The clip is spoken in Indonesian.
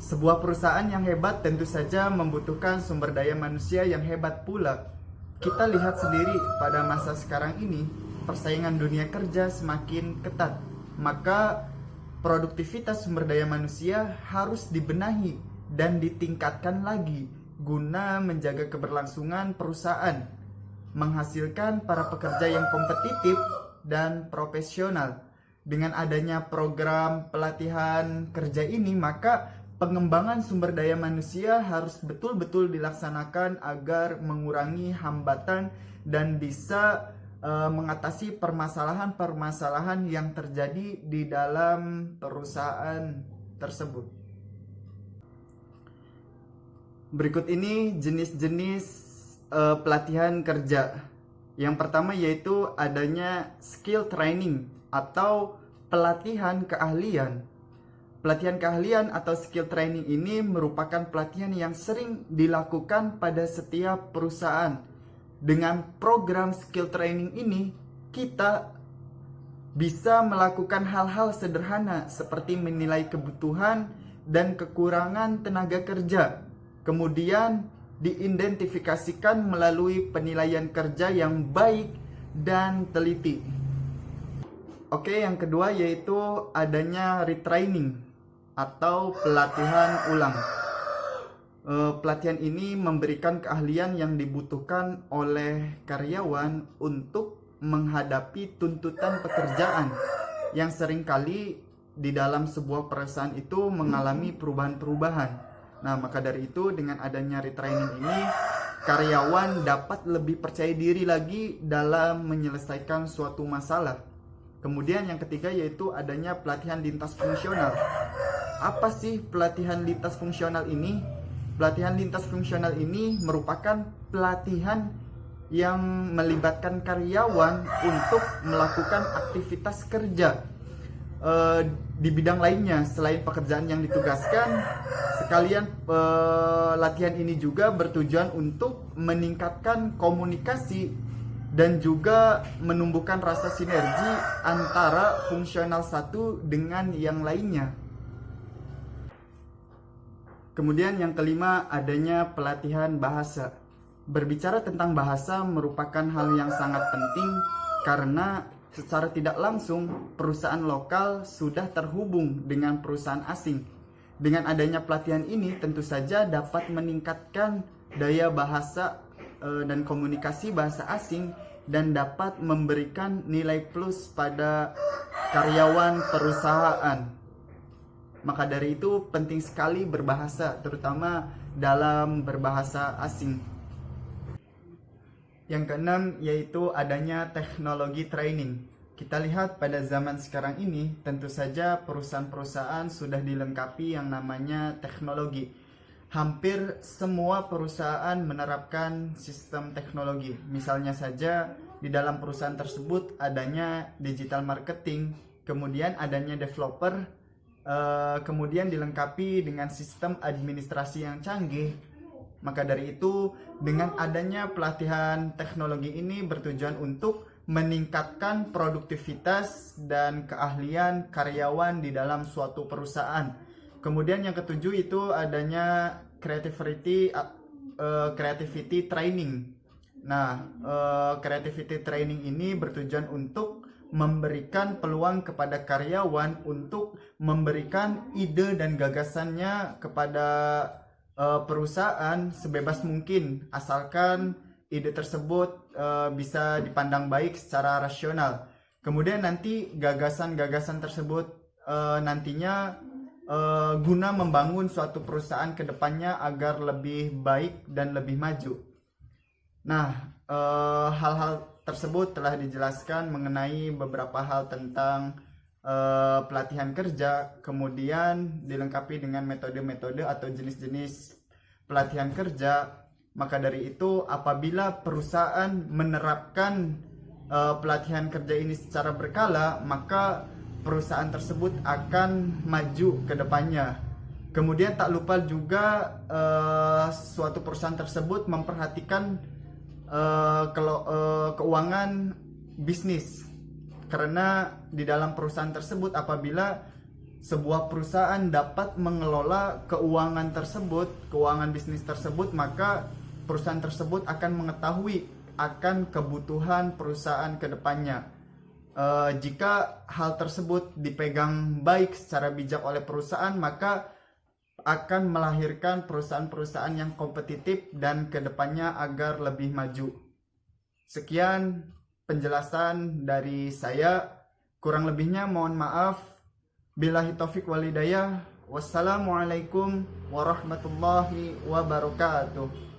Sebuah perusahaan yang hebat tentu saja membutuhkan sumber daya manusia yang hebat pula. Kita lihat sendiri pada masa sekarang ini, persaingan dunia kerja semakin ketat. Maka produktivitas sumber daya manusia harus dibenahi dan ditingkatkan lagi guna menjaga keberlangsungan perusahaan, menghasilkan para pekerja yang kompetitif dan profesional. Dengan adanya program pelatihan kerja ini, maka pengembangan sumber daya manusia harus betul-betul dilaksanakan agar mengurangi hambatan dan bisa mengatasi permasalahan-permasalahan yang terjadi di dalam perusahaan tersebut. Berikut ini jenis-jenis pelatihan kerja. Yang pertama yaitu adanya skill training atau pelatihan keahlian. Pelatihan keahlian atau skill training ini merupakan pelatihan yang sering dilakukan pada setiap perusahaan. Dengan program skill training ini, kita bisa melakukan hal-hal sederhana seperti menilai kebutuhan dan kekurangan tenaga kerja. Kemudian diidentifikasikan melalui penilaian kerja yang baik dan teliti. Oke, yang kedua yaitu adanya retraining atau pelatihan ulang. Pelatihan ini memberikan keahlian yang dibutuhkan oleh karyawan untuk menghadapi tuntutan pekerjaan yang seringkali di dalam sebuah perusahaan itu mengalami perubahan-perubahan. Nah, maka dari itu dengan adanya retraining ini, karyawan dapat lebih percaya diri lagi dalam menyelesaikan suatu masalah. Kemudian yang ketiga yaitu adanya pelatihan lintas fungsional. Apa sih pelatihan lintas fungsional ini? Pelatihan lintas fungsional ini merupakan pelatihan yang melibatkan karyawan untuk melakukan aktivitas kerja di bidang lainnya selain pekerjaan yang ditugaskan. Sekalian pelatihan ini juga bertujuan untuk meningkatkan komunikasi dan juga menumbuhkan rasa sinergi antara fungsional satu dengan yang lainnya. Kemudian yang kelima adanya pelatihan bahasa. Berbicara tentang bahasa merupakan hal yang sangat penting karena secara tidak langsung perusahaan lokal sudah terhubung dengan perusahaan asing. Dengan adanya pelatihan ini tentu saja dapat meningkatkan daya bahasa dan komunikasi bahasa asing dan dapat memberikan nilai plus pada karyawan perusahaan. Maka dari itu penting sekali berbahasa, terutama dalam berbahasa asing. Yang keenam yaitu adanya teknologi training. Kita lihat pada zaman sekarang ini tentu saja perusahaan-perusahaan sudah dilengkapi yang namanya teknologi. Hampir semua perusahaan menerapkan sistem teknologi. Misalnya saja di dalam perusahaan tersebut adanya digital marketing, kemudian adanya developer, kemudian dilengkapi dengan sistem administrasi yang canggih. Maka dari itu dengan adanya pelatihan teknologi ini bertujuan untuk meningkatkan produktivitas dan keahlian karyawan di dalam suatu perusahaan. Kemudian yang ketujuh itu adanya creativity training. Nah, creativity training ini bertujuan untuk memberikan peluang kepada karyawan untuk memberikan ide dan gagasannya kepada perusahaan sebebas mungkin, asalkan ide tersebut bisa dipandang baik secara rasional. Kemudian nanti gagasan-gagasan tersebut nantinya guna membangun suatu perusahaan ke depannya agar lebih baik dan lebih maju. Nah, hal-hal tersebut telah dijelaskan mengenai beberapa hal tentang pelatihan kerja, kemudian dilengkapi dengan metode-metode atau jenis-jenis pelatihan kerja. Maka dari itu apabila perusahaan menerapkan pelatihan kerja ini secara berkala, maka perusahaan tersebut akan maju ke depannya. Kemudian tak lupa juga suatu perusahaan tersebut memperhatikan keuangan bisnis. Karena di dalam perusahaan tersebut apabila sebuah perusahaan dapat mengelola keuangan tersebut, keuangan bisnis tersebut, maka perusahaan tersebut akan mengetahui akan kebutuhan perusahaan ke depannya. Jika hal tersebut dipegang baik secara bijak oleh perusahaan, maka akan melahirkan perusahaan-perusahaan yang kompetitif dan ke depannya agar lebih maju. Sekian penjelasan dari saya. Kurang lebihnya mohon maaf. Billahi taufik wal hidayah. Wassalamualaikum warahmatullahi wabarakatuh.